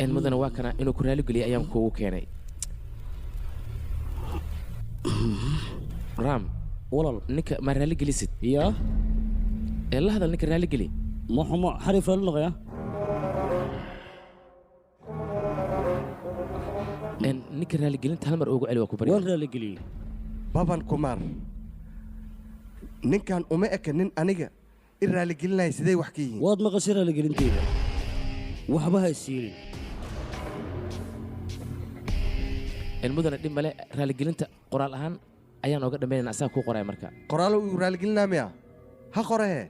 إن مدن واكنا إنه كرالي قلي أيام كوو كيني رام والله نك ما رالي قلي ست يا الله هذا نك رالي قلي ما حرف اللغة يا إن نك رالي قلي أنت هالمر أوجو ألوا كبري وين رالي قلي بابان كومار نكان أمك نن أنيجا الرالي قلنا يسدي وحكيه واد ما قصير رالي قلي انتي وحبها يسيرين المدن دي ملء رالي قلي أنت قرال هان أيان أوجد من أساس كو قراي مركا قرالو الرالي قلنا ميا ها قراه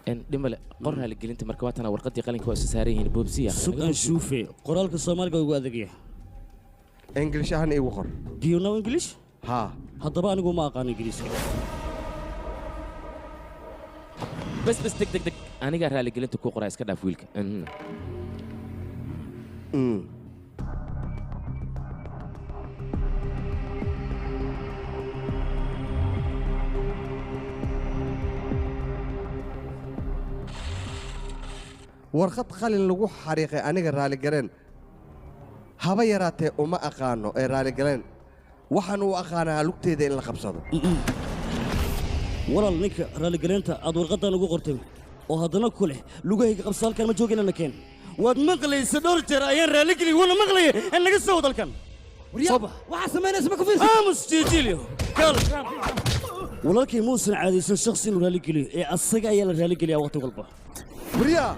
إن دي ملء قر رالي قلي أنت مركواتنا ورقتي قلنا كويس سارين بوبسيا سؤال شوفي قرالك الصومالي قوي أذكيه إنجليش أنا إيه وخر Do you know English؟ ها هذا بقى أنا قوم أقان إنجليزي بس دك دك دك أنا قال رالي قلي أنت كو قراي إسكدا فويلك warqad qalin lagu xariiqay aniga raali galeen haba yaraatee uma aqaano ee raali galeen waxaan u aqaanaa lugteeda in la qabsado walaal ninka raali galeenta aad warqadan ugu qortay oo haddana ku leh lugahayga qabsa halkan ma joogin ana keen waad maqlaysa dhowr jeer ayaan raali gelin wana maqlaya in laga soo dalkan waxaa samaynaysa ma ku fiirsan aamus jiijiliyo kal walaalkay muusan caadaysan shakhsi inuu raali geliyo ee asaga ayaa la raali geliyaa waqti walba wariyaa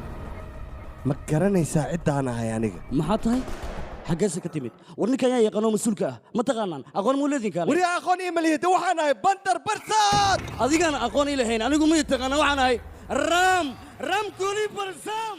ma garanaysaa ciddaan ahay aniga maxaa tahay xaggeesa ka timid war ninkan ayaa yaqaanoo mas-uulka ah ma taqaanaan aqoon muu leedin kaale wariyaa aqoon ii malihida waxaan ahay bandar barsaad adigaan aqoon ii lahayn anigu ma taqaana waxaan ahay raam kuli barsam